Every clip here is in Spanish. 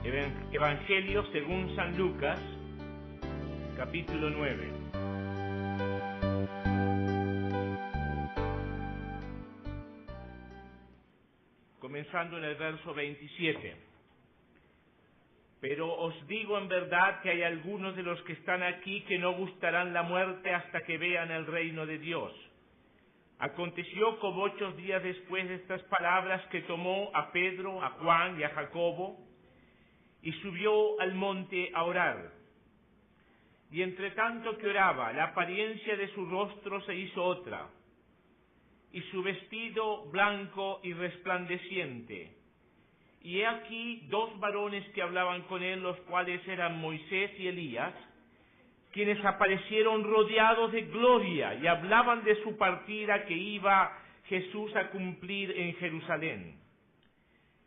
Evangelio según San Lucas, capítulo 9. Comenzando en el verso 27. Pero os digo en verdad que hay algunos de los que están aquí que no gustarán la muerte hasta que vean el reino de Dios. Aconteció como 8 días después de estas palabras que tomó a Pedro, a Juan y a Jacobo y subió al monte a orar. Y entre tanto que oraba, la apariencia de su rostro se hizo otra, y su vestido blanco y resplandeciente. Y he aquí 2 varones que hablaban con él, los cuales eran Moisés y Elías, quienes aparecieron rodeados de gloria y hablaban de su partida que iba Jesús a cumplir en Jerusalén.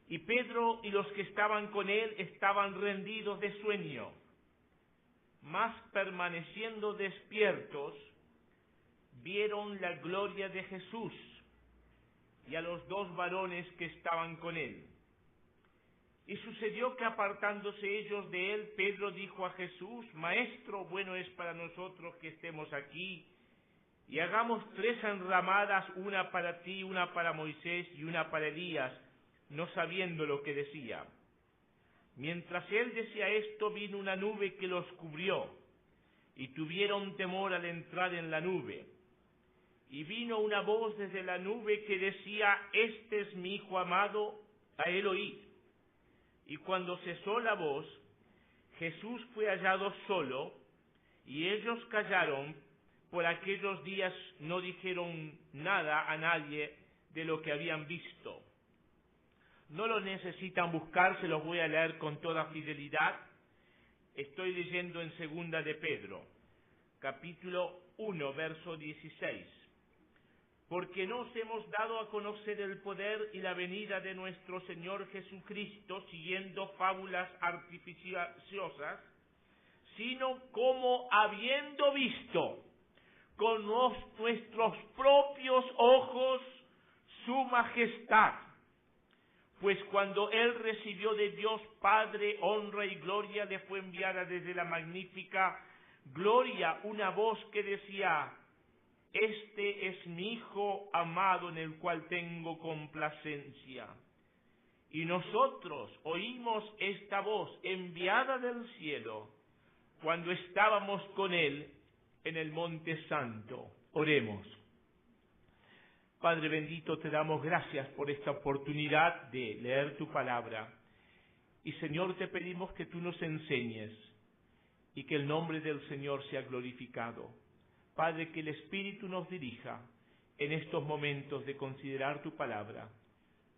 Y Pedro y los que estaban con él estaban rendidos de sueño, mas permaneciendo despiertos, vieron la gloria de Jesús y a los 2 varones que estaban con él. Y sucedió que apartándose ellos de él, Pedro dijo a Jesús: Maestro, bueno es para nosotros que estemos aquí, y hagamos 3 enramadas, una para ti, una para Moisés y una para Elías, no sabiendo lo que decía. Mientras él decía esto, vino una nube que los cubrió, y tuvieron temor al entrar en la nube. Y vino una voz desde la nube que decía: Este es mi Hijo amado, a él oíd. Y cuando cesó la voz, Jesús fue hallado solo, y ellos callaron. Por aquellos días no dijeron nada a nadie de lo que habían visto. No lo necesitan buscar, se los voy a leer con toda fidelidad. Estoy leyendo en Segunda de Pedro, capítulo 1, verso 16. Porque nos hemos dado a conocer el poder y la venida de nuestro Señor Jesucristo siguiendo fábulas artificiosas, sino como habiendo visto con nuestros propios ojos su majestad. Pues cuando él recibió de Dios Padre honra y gloria, le fue enviada desde la magnífica gloria una voz que decía: Este es mi Hijo amado en el cual tengo complacencia. Y nosotros oímos esta voz enviada del cielo cuando estábamos con él en el Monte Santo. Oremos. Padre bendito, te damos gracias por esta oportunidad de leer tu palabra. Y Señor, te pedimos que tú nos enseñes y que el nombre del Señor sea glorificado. Padre, que el Espíritu nos dirija en estos momentos de considerar tu palabra.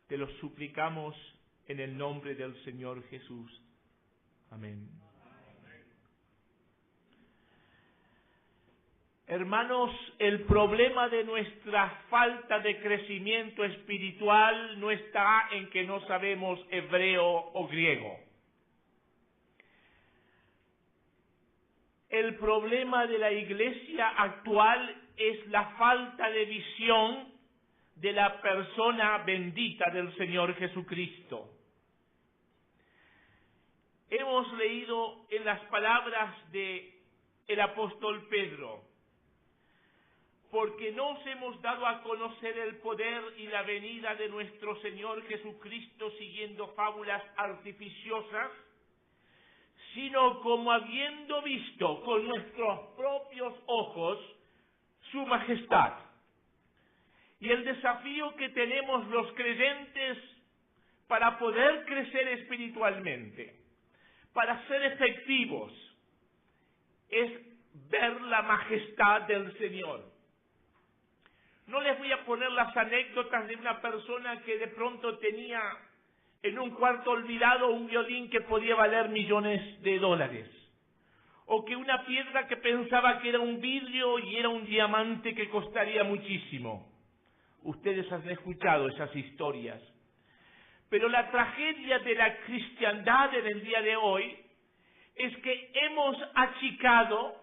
Te lo suplicamos en el nombre del Señor Jesús. Amén. Hermanos, el problema de nuestra falta de crecimiento espiritual no está en que no sabemos hebreo o griego. El problema de la iglesia actual es la falta de visión de la persona bendita del Señor Jesucristo. Hemos leído en las palabras del apóstol Pedro: porque nos hemos dado a conocer el poder y la venida de nuestro Señor Jesucristo siguiendo fábulas artificiosas, sino como habiendo visto con nuestros propios ojos su majestad. Y el desafío que tenemos los creyentes para poder crecer espiritualmente, para ser efectivos, es ver la majestad del Señor. No les voy a poner las anécdotas de una persona que de pronto tenía en un cuarto olvidado un violín que podía valer millones de dólares. O que una piedra que pensaba que era un vidrio y era un diamante que costaría muchísimo. Ustedes han escuchado esas historias. Pero la tragedia de la cristiandad en el día de hoy es que hemos achicado,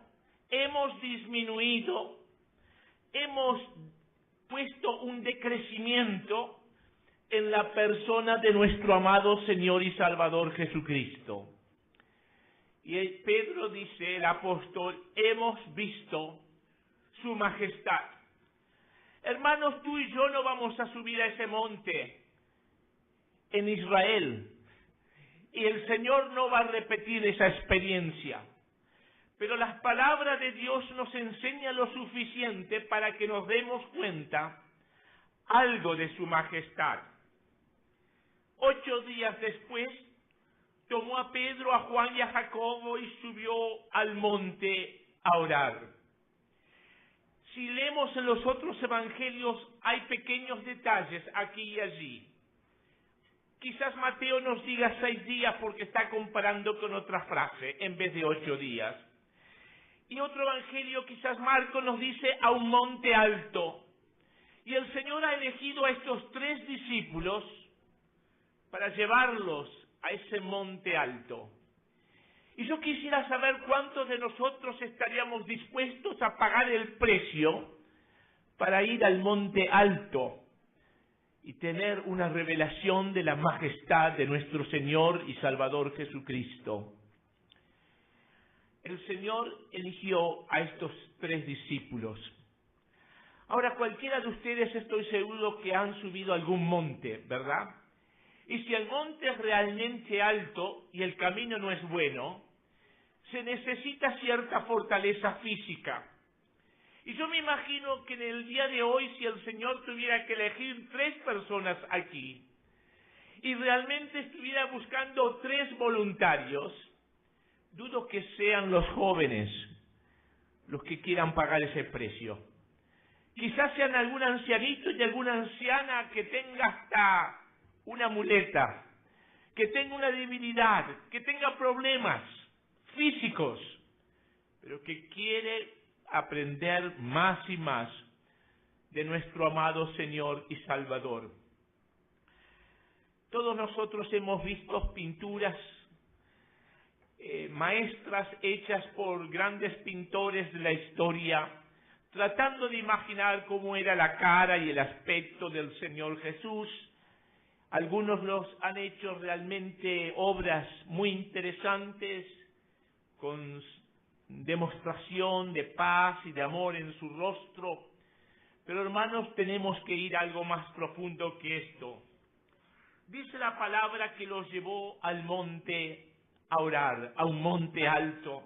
hemos disminuido, hemos puesto un decrecimiento en la persona de nuestro amado Señor y Salvador Jesucristo. Y Pedro dice, el apóstol, hemos visto su majestad. Hermanos, tú y yo no vamos a subir a ese monte en Israel. Y el Señor no va a repetir esa experiencia. Pero las palabras de Dios nos enseñan lo suficiente para que nos demos cuenta algo de su majestad. 8 días después, tomó a Pedro, a Juan y a Jacobo y subió al monte a orar. Si leemos en los otros evangelios, hay pequeños detalles aquí y allí. Quizás Mateo nos diga 6 días porque está comparando con otra frase en vez de 8 días. Y otro evangelio, quizás Marcos, nos dice a un monte alto. Y el Señor ha elegido a estos 3 discípulos para llevarlos a ese monte alto. Y yo quisiera saber cuántos de nosotros estaríamos dispuestos a pagar el precio para ir al monte alto y tener una revelación de la majestad de nuestro Señor y Salvador Jesucristo. El Señor eligió a estos 3 discípulos. Ahora, cualquiera de ustedes estoy seguro que han subido a algún monte, ¿verdad? Y si el monte es realmente alto y el camino no es bueno, se necesita cierta fortaleza física. Y yo me imagino que en el día de hoy, si el Señor tuviera que elegir 3 personas aquí, y realmente estuviera buscando 3 voluntarios, dudo que sean los jóvenes los que quieran pagar ese precio. Quizás sean algún ancianito y alguna anciana que tenga hasta una muleta, que tenga una debilidad, que tenga problemas físicos, pero que quiere aprender más y más de nuestro amado Señor y Salvador. Todos nosotros hemos visto pinturas maestras hechas por grandes pintores de la historia, tratando de imaginar cómo era la cara y el aspecto del Señor Jesús. Algunos los han hecho realmente obras muy interesantes, con demostración de paz y de amor en su rostro. Pero hermanos, tenemos que ir a algo más profundo que esto. Dice la palabra que los llevó al monte a orar, a un monte alto.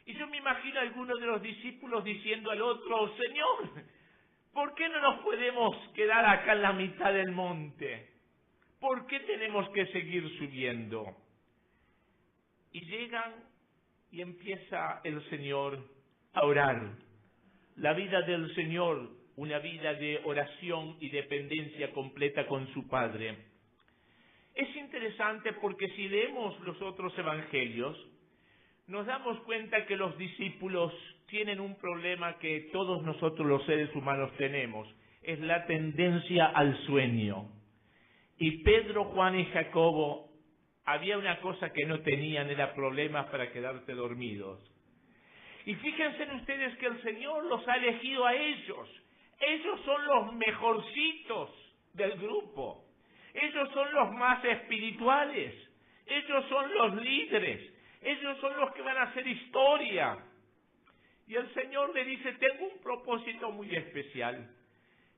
Y yo me imagino a algunos de los discípulos diciendo al otro, Señor, ¿por qué no nos podemos quedar acá en la mitad del monte? ¿Por qué tenemos que seguir subiendo? Y llegan y empieza el Señor a orar. La vida del Señor, una vida de oración y dependencia completa con su Padre. Es interesante porque si leemos los otros evangelios, nos damos cuenta que los discípulos tienen un problema que todos nosotros los seres humanos tenemos, es la tendencia al sueño. Y Pedro, Juan y Jacobo, había una cosa que no tenían, era problemas para quedarse dormidos. Y fíjense en ustedes que el Señor los ha elegido a ellos. Ellos son los mejorcitos del grupo. Ellos son los más espirituales. Ellos son los líderes. Ellos son los que van a hacer historia. Y el Señor le dice, tengo un propósito muy especial.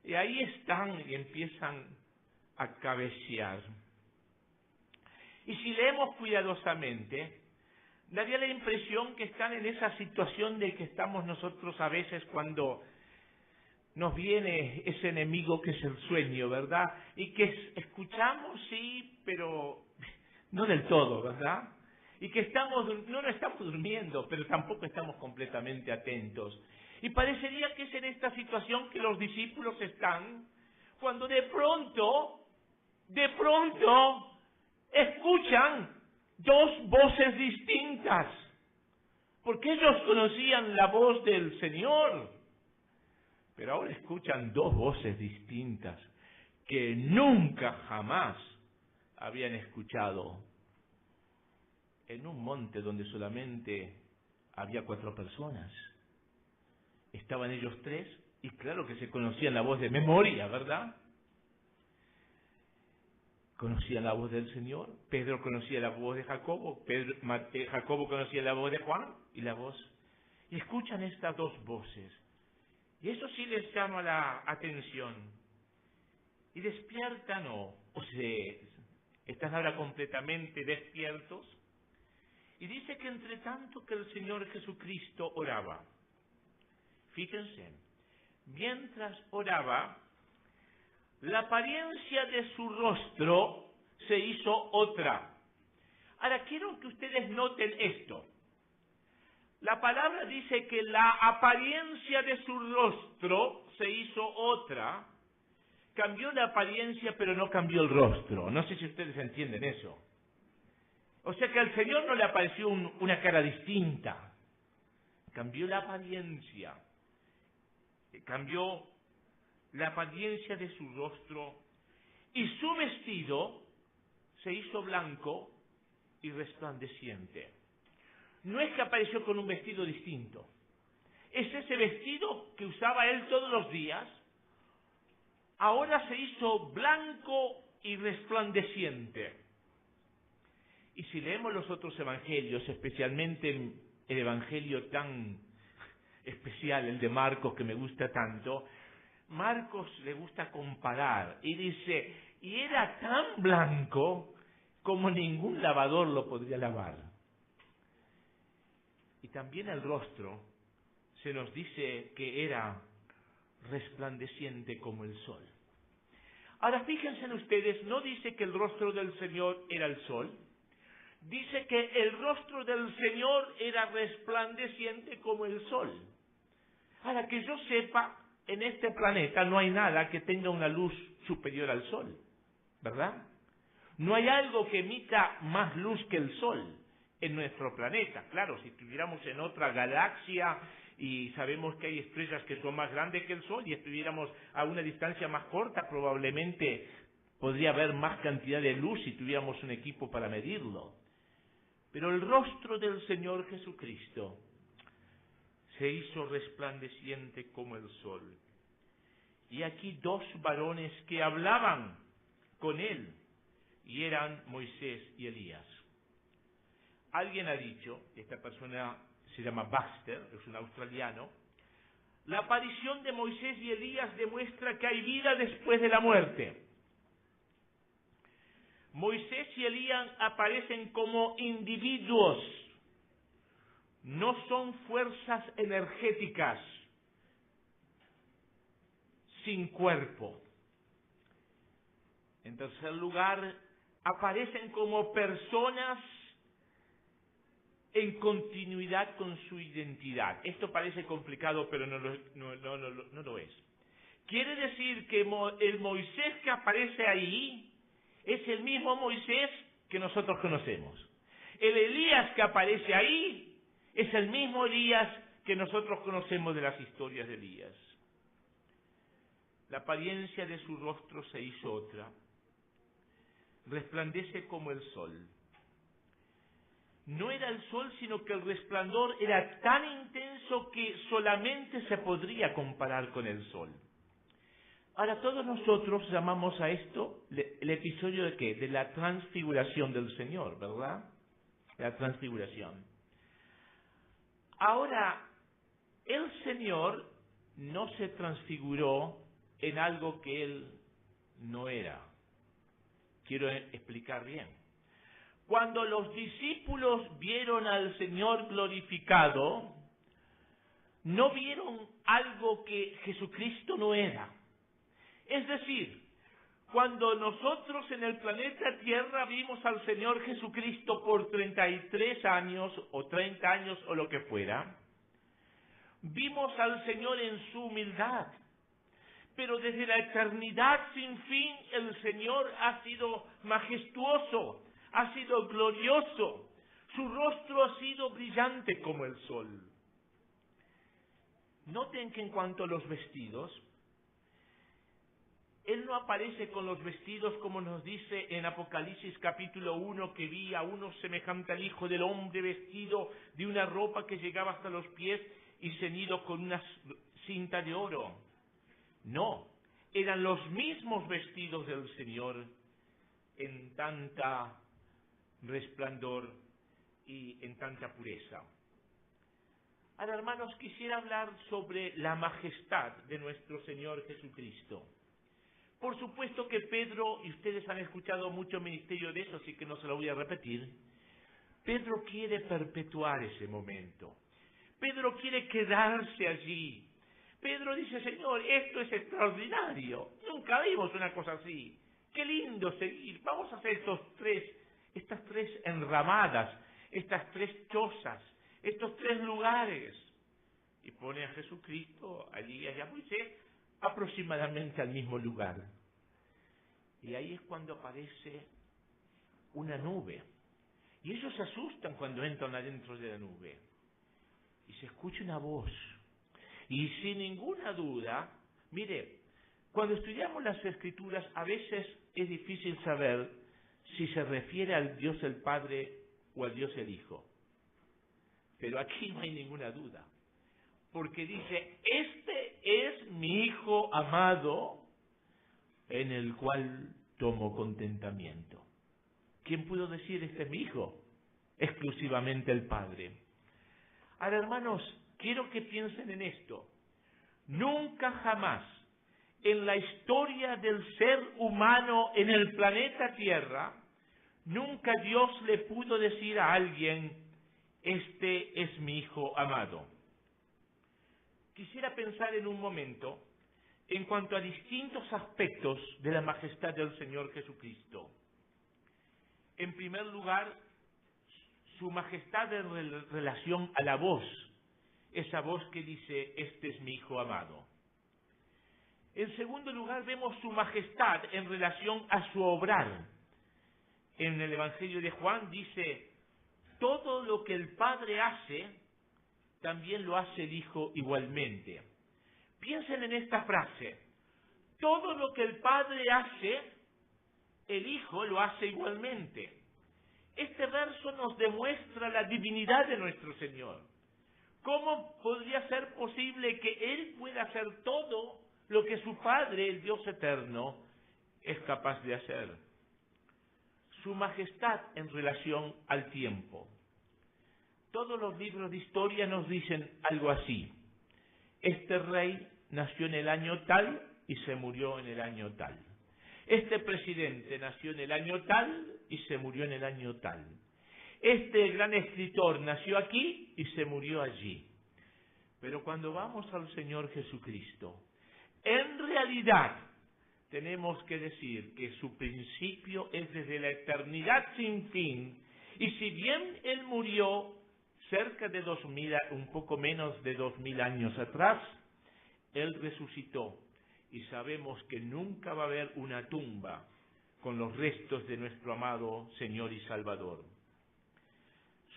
Y ahí están y empiezan a cabecear. Y si leemos cuidadosamente, daría la impresión que están en esa situación de que estamos nosotros a veces cuando nos viene ese enemigo que es el sueño, ¿verdad? Y que escuchamos, sí, pero no del todo, ¿verdad? Y que no estamos durmiendo, pero tampoco estamos completamente atentos. Y parecería que es en esta situación que los discípulos están, cuando de pronto, escuchan 2 voces distintas, porque ellos conocían la voz del Señor. Pero ahora escuchan 2 voces distintas que nunca jamás habían escuchado en un monte donde solamente había 4 personas. Estaban ellos 3 y claro que se conocían la voz de memoria, ¿verdad? conocían la voz del Señor. Pedro conocía la voz de Jacobo, Jacobo conocía la voz de Juan y la voz. Y escuchan estas dos voces. Y eso sí les llama la atención. Y despiertan o están ahora completamente despiertos. Y dice que entre tanto que el Señor Jesucristo oraba, fíjense, mientras oraba, la apariencia de su rostro se hizo otra. Ahora quiero que ustedes noten esto. La palabra dice que la apariencia de su rostro se hizo otra. Cambió la apariencia, pero no cambió el rostro. No sé si ustedes entienden eso. O sea que al Señor no le apareció una cara distinta. Cambió la apariencia. Cambió la apariencia de su rostro. Y su vestido se hizo blanco y resplandeciente. No es que apareció con un vestido distinto. Es ese vestido que usaba él todos los días. Ahora se hizo blanco y resplandeciente. Y si leemos los otros evangelios, especialmente el evangelio tan especial, el de Marcos, que me gusta tanto, Marcos le gusta comparar y dice, y era tan blanco como ningún lavador lo podría lavar. Y también el rostro se nos dice que era resplandeciente como el sol. Ahora fíjense ustedes, no dice que el rostro del Señor era el sol, dice que el rostro del Señor era resplandeciente como el sol. Ahora que yo sepa, en este planeta no hay nada que tenga una luz superior al sol, ¿verdad? No hay algo que emita más luz que el sol en nuestro planeta. Claro, si estuviéramos en otra galaxia y sabemos que hay estrellas que son más grandes que el sol y estuviéramos a una distancia más corta, probablemente podría haber más cantidad de luz si tuviéramos un equipo para medirlo. Pero el rostro del Señor Jesucristo se hizo resplandeciente como el sol. Y aquí dos varones que hablaban con él, y eran Moisés y Elías. Alguien ha dicho, esta persona se llama Baxter, es un australiano, la aparición de Moisés y Elías demuestra que hay vida después de la muerte. Moisés y Elías aparecen como individuos, no son fuerzas energéticas sin cuerpo. En tercer lugar, aparecen como personas en continuidad con su identidad. Esto parece complicado, pero no lo es. Quiere decir que el Moisés que aparece ahí es el mismo Moisés que nosotros conocemos. El Elías que aparece ahí es el mismo Elías que nosotros conocemos de las historias de Elías. La apariencia de su rostro se hizo otra. Resplandece como el sol. No era el sol, sino que el resplandor era tan intenso que solamente se podría comparar con el sol. Ahora, todos nosotros llamamos a esto el episodio de ¿qué? De la transfiguración del Señor, ¿verdad? La transfiguración. Ahora, el Señor no se transfiguró en algo que Él no era. Quiero explicar bien. Cuando los discípulos vieron al Señor glorificado, no vieron algo que Jesucristo no era. Es decir, cuando nosotros en el planeta Tierra vimos al Señor Jesucristo por 33 años o 30 años o lo que fuera, vimos al Señor en su humildad. Pero desde la eternidad sin fin el Señor ha sido majestuoso, ha sido glorioso, su rostro ha sido brillante como el sol. Noten que en cuanto a los vestidos, Él no aparece con los vestidos como nos dice en Apocalipsis capítulo 1, que vi a uno semejante al Hijo del Hombre vestido de una ropa que llegaba hasta los pies y ceñido con una cinta de oro. No, eran los mismos vestidos del Señor. en tanta resplandor y en tanta pureza. Ahora, hermanos, quisiera hablar sobre la majestad de nuestro Señor Jesucristo. Por supuesto que Pedro, y ustedes han escuchado mucho ministerio de eso, así que no se lo voy a repetir, Pedro quiere perpetuar ese momento. Pedro quiere quedarse allí. Pedro dice, Señor, esto es extraordinario. Nunca vimos una cosa así. Qué lindo seguir. Vamos a hacer estas tres enramadas, estas tres chozas, estos tres lugares. Y pone a Jesucristo allí y allá, Moisés, aproximadamente al mismo lugar. Y ahí es cuando aparece una nube. Y ellos se asustan cuando entran adentro de la nube. Y se escucha una voz. Y sin ninguna duda, mire, cuando estudiamos las Escrituras, a veces es difícil saber si se refiere al Dios el Padre o al Dios el Hijo. Pero aquí no hay ninguna duda. Porque dice, este es mi Hijo amado, en el cual tomo contentamiento. ¿Quién pudo decir este es mi Hijo? Exclusivamente el Padre. Ahora, hermanos, quiero que piensen en esto. Nunca jamás en la historia del ser humano en el planeta Tierra, nunca Dios le pudo decir a alguien, este es mi Hijo amado. Quisiera pensar en un momento en cuanto a distintos aspectos de la majestad del Señor Jesucristo. En primer lugar, su majestad en relación a la voz, esa voz que dice, este es mi Hijo amado. En segundo lugar, vemos su majestad en relación a su obrar. En el Evangelio de Juan dice, todo lo que el Padre hace, también lo hace el Hijo igualmente. Piensen en esta frase, todo lo que el Padre hace, el Hijo lo hace igualmente. Este verso nos demuestra la divinidad de nuestro Señor. ¿Cómo podría ser posible que Él pueda hacer todo lo que su Padre, el Dios eterno, es capaz de hacer? Su majestad en relación al tiempo. Todos los libros de historia nos dicen algo así. Este rey nació en el año tal y se murió en el año tal. Este presidente nació en el año tal y se murió en el año tal. Este gran escritor nació aquí y se murió allí. Pero cuando vamos al Señor Jesucristo, en realidad tenemos que decir que su principio es desde la eternidad sin fin. Y si bien Él murió cerca de 2000, un poco menos de 2000 años atrás, Él resucitó. Y sabemos que nunca va a haber una tumba con los restos de nuestro amado Señor y Salvador.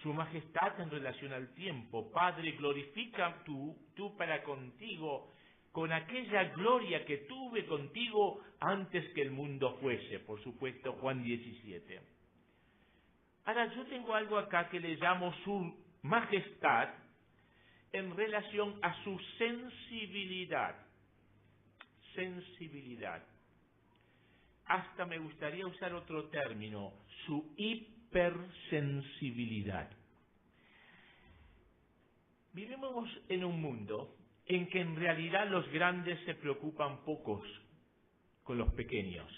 Su majestad en relación al tiempo. Padre, glorifica tú para contigo con aquella gloria que tuve contigo antes que el mundo fuese. Por supuesto, Juan 17. Ahora, yo tengo algo acá que le llamo su majestad en relación a su sensibilidad. Sensibilidad. Hasta me gustaría usar otro término, su hipersensibilidad. Vivimos en un mundo en que en realidad los grandes se preocupan pocos con los pequeños.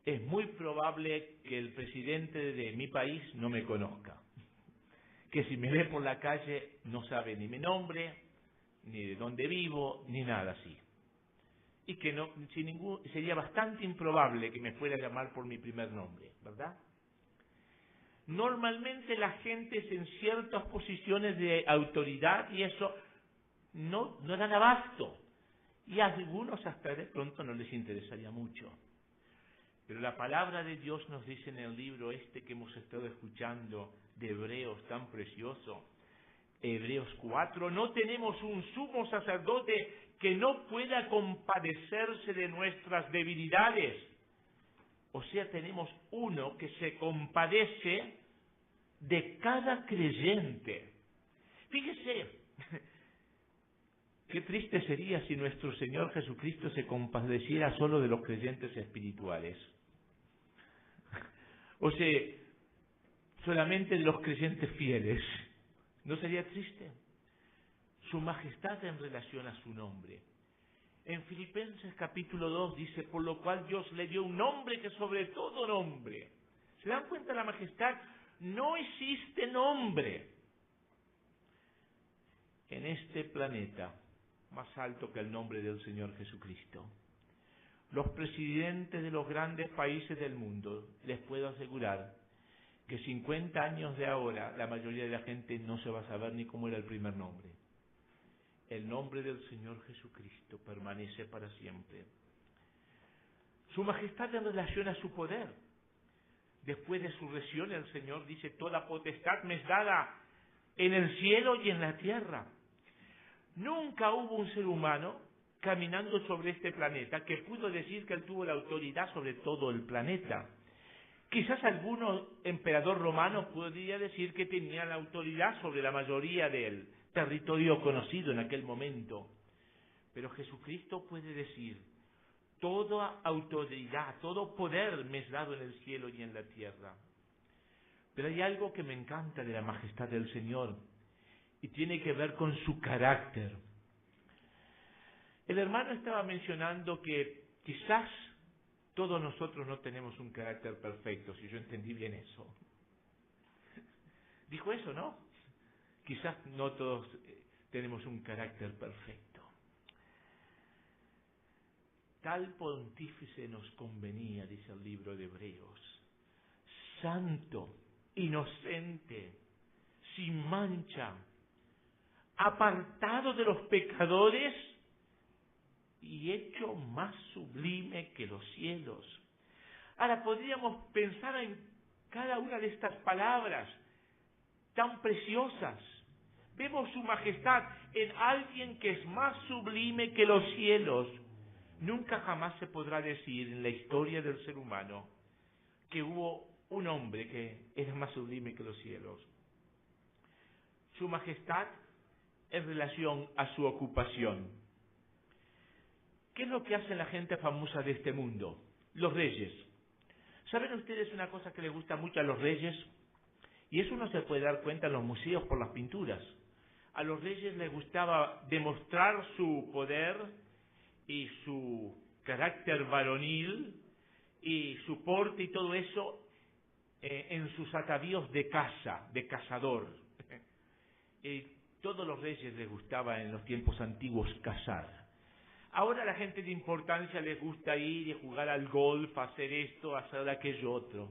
Es muy probable que el presidente de mi país no me conozca, que si me ve por la calle no sabe ni mi nombre, ni de dónde vivo, ni nada así. Y que no, sería bastante improbable que me fuera a llamar por mi primer nombre, ¿verdad? Normalmente la gente es en ciertas posiciones de autoridad y eso no dan abasto. Y a algunos hasta de pronto no les interesaría mucho. Pero la palabra de Dios nos dice en el libro este que hemos estado escuchando de Hebreos tan precioso, Hebreos 4, no tenemos un sumo sacerdote que no pueda compadecerse de nuestras debilidades. O sea, tenemos uno que se compadece de cada creyente. Fíjese, qué triste sería si nuestro Señor Jesucristo se compadeciera solo de los creyentes espirituales. o sea, solamente de los creyentes fieles. ¿No sería triste? Su majestad en relación a su nombre. En Filipenses capítulo 2 dice, por lo cual Dios le dio un nombre que sobre todo nombre. ¿Se dan cuenta de la majestad? No existe nombre en este planeta más alto que el nombre del Señor Jesucristo. Los presidentes de los grandes países del mundo, les puedo asegurar que 50 años de ahora, la mayoría de la gente no se va a saber ni cómo era el primer nombre. El nombre del Señor Jesucristo permanece para siempre. Su majestad en relación a su poder. Después de su resurrección, el Señor dice, toda potestad me es dada en el cielo y en la tierra. Nunca hubo un ser humano caminando sobre este planeta que pudo decir que él tuvo la autoridad sobre todo el planeta. Quizás algún emperador romano podría decir que tenía la autoridad sobre la mayoría del territorio conocido en aquel momento. Pero Jesucristo puede decir, toda autoridad, todo poder me es dado en el cielo y en la tierra. Pero hay algo que me encanta de la majestad del Señor y tiene que ver con su carácter. El hermano estaba mencionando que quizás todos nosotros no tenemos un carácter perfecto, si yo entendí bien eso. Dijo eso, ¿no? Quizás no todos tenemos un carácter perfecto. Tal pontífice nos convenía, dice el libro de Hebreos, santo, inocente, sin mancha, apartado de los pecadores y hecho más sublime que los cielos. Ahora podríamos pensar en cada una de estas palabras tan preciosas. Vemos su majestad en alguien que es más sublime que los cielos. Nunca jamás se podrá decir en la historia del ser humano que hubo un hombre que era más sublime que los cielos. Su majestad en relación a su ocupación. ¿Qué es lo que hace la gente famosa de este mundo? Los reyes. ¿Saben ustedes una cosa que les gusta mucho a los reyes? Y eso uno se puede dar cuenta en los museos por las pinturas. A los reyes les gustaba demostrar su poder y su carácter varonil y su porte y todo eso en sus atavíos de caza, de cazador. Todos los reyes les gustaba en los tiempos antiguos cazar. Ahora a la gente de importancia les gusta ir y jugar al golf, hacer esto, hacer aquello otro.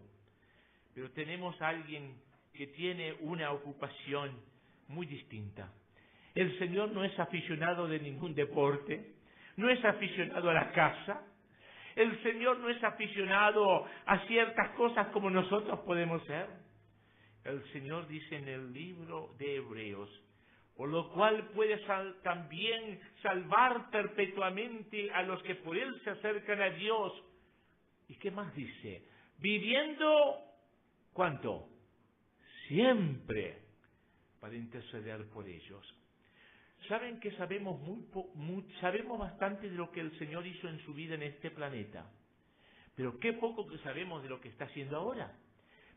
Pero tenemos a alguien que tiene una ocupación muy distinta. El Señor no es aficionado de ningún deporte, no es aficionado a la caza, el Señor no es aficionado a ciertas cosas como nosotros podemos ser. El Señor dice en el libro de Hebreos, por lo cual puede también salvar perpetuamente a los que por Él se acercan a Dios. ¿Y qué más dice? Viviendo, ¿cuánto? Siempre para interceder por ellos. Saben que sabemos sabemos bastante de lo que el Señor hizo en su vida en este planeta, pero qué poco que sabemos de lo que está haciendo ahora.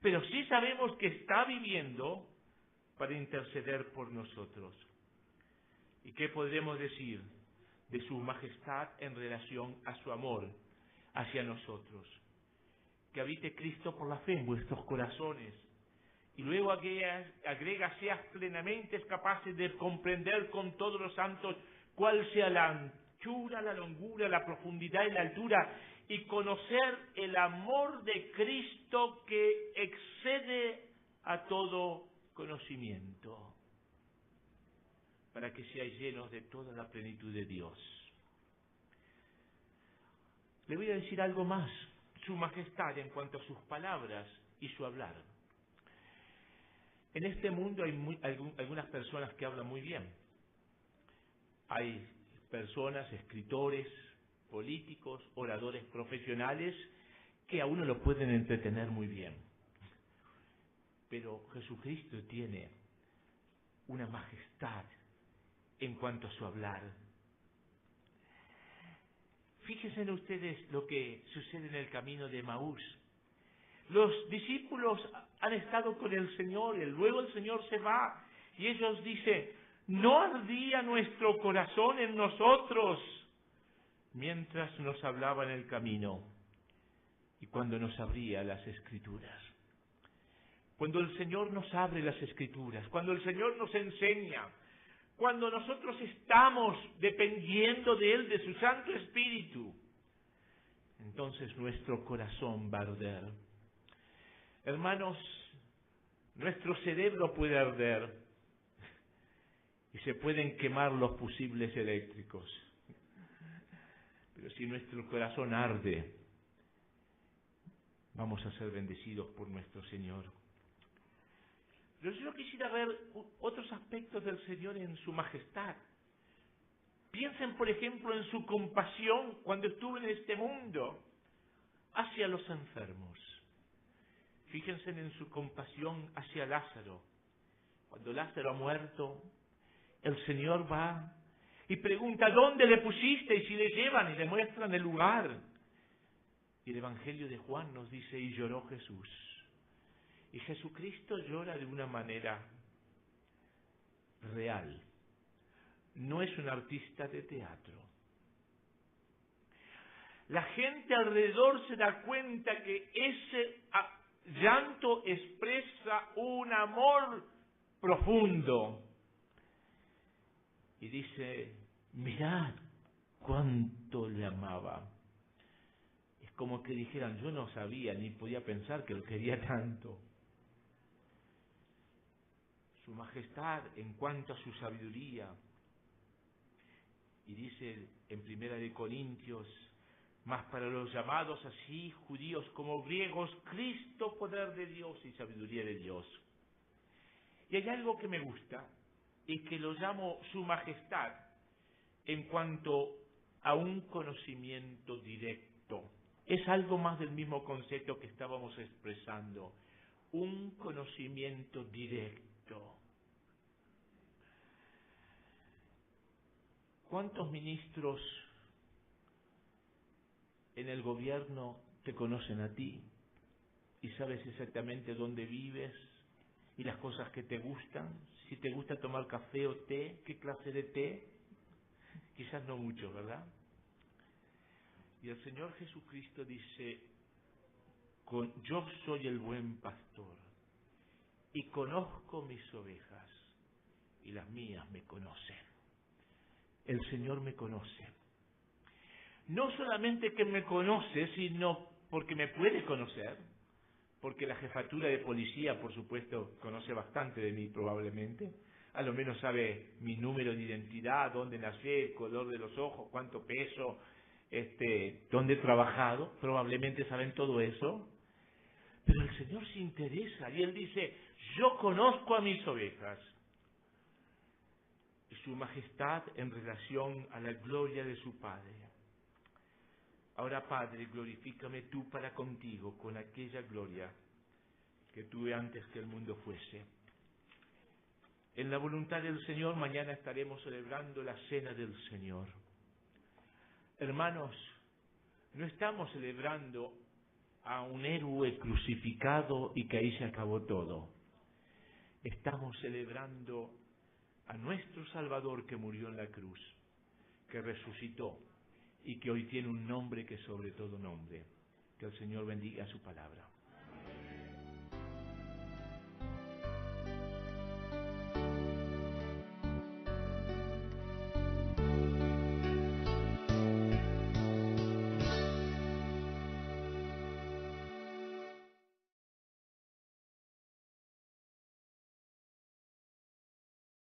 Pero sí sabemos que está viviendo para interceder por nosotros. ¿Y qué podremos decir de su majestad en relación a su amor hacia nosotros? Que habite Cristo por la fe en vuestros corazones. Y luego agrega, seas plenamente capaces de comprender con todos los santos cuál sea la anchura, la longura, la profundidad y la altura, y conocer el amor de Cristo que excede a todo conocimiento, para que seáis llenos de toda la plenitud de Dios. Le voy a decir algo más. Su majestad en cuanto a sus palabras y su hablar. En este mundo hay algunas personas que hablan muy bien. Hay personas, escritores, políticos, oradores profesionales que a uno lo pueden entretener muy bien. Pero Jesucristo tiene una majestad en cuanto a su hablar. Fíjense en ustedes lo que sucede en el camino de Emaús. Los discípulos han estado con el Señor, y luego el Señor se va, y ellos dicen, ¿no ardía nuestro corazón en nosotros mientras nos hablaba en el camino y cuando nos abría las Escrituras? Cuando el Señor nos abre las Escrituras, cuando el Señor nos enseña, cuando nosotros estamos dependiendo de Él, de su Santo Espíritu, entonces nuestro corazón va a arder. Hermanos, nuestro cerebro puede arder y se pueden quemar los fusibles eléctricos. Pero si nuestro corazón arde, vamos a ser bendecidos por nuestro Señor. Pero yo quisiera ver otros aspectos del Señor en su majestad. Piensen, por ejemplo, en su compasión cuando estuvo en este mundo hacia los enfermos. Fíjense en su compasión hacia Lázaro. Cuando Lázaro ha muerto, el Señor va y pregunta, ¿dónde le pusiste? Y si le llevan y le muestran el lugar. Y el Evangelio de Juan nos dice, y lloró Jesús. Y Jesucristo llora de una manera real. No es un artista de teatro. La gente alrededor se da cuenta que ese llanto expresa un amor profundo. Y dice, mirad cuánto le amaba. Es como que dijeran, yo no sabía ni podía pensar que lo quería tanto. Su majestad en cuanto a su sabiduría. Y dice en Primera de Corintios, mas para los llamados así, judíos como griegos, Cristo, poder de Dios y sabiduría de Dios. Y hay algo que me gusta, y que lo llamo su majestad, en cuanto a un conocimiento directo. Es algo más del mismo concepto que estábamos expresando, un conocimiento directo. ¿Cuántos ministros en el gobierno te conocen a ti y sabes exactamente dónde vives y las cosas que te gustan? Si te gusta tomar café o té, ¿qué clase de té? Quizás no mucho, ¿verdad? Y el Señor Jesucristo dice, yo soy el buen pastor y conozco mis ovejas y las mías me conocen. El Señor me conoce. No solamente que me conoce, sino porque me puede conocer, porque la jefatura de policía, por supuesto, conoce bastante de mí probablemente, a lo menos sabe mi número de identidad, dónde nací, el color de los ojos, cuánto peso, dónde he trabajado, probablemente saben todo eso, pero el Señor se interesa y Él dice, yo conozco a mis ovejas. Y su majestad en relación a la gloria de su Padre. Ahora, Padre, glorifícame tú para contigo con aquella gloria que tuve antes que el mundo fuese. En la voluntad del Señor, mañana estaremos celebrando la cena del Señor. Hermanos, no estamos celebrando a un héroe crucificado y que ahí se acabó todo. Estamos celebrando a nuestro Salvador que murió en la cruz, que resucitó y que hoy tiene un nombre que es sobre todo nombre. Que el Señor bendiga su palabra.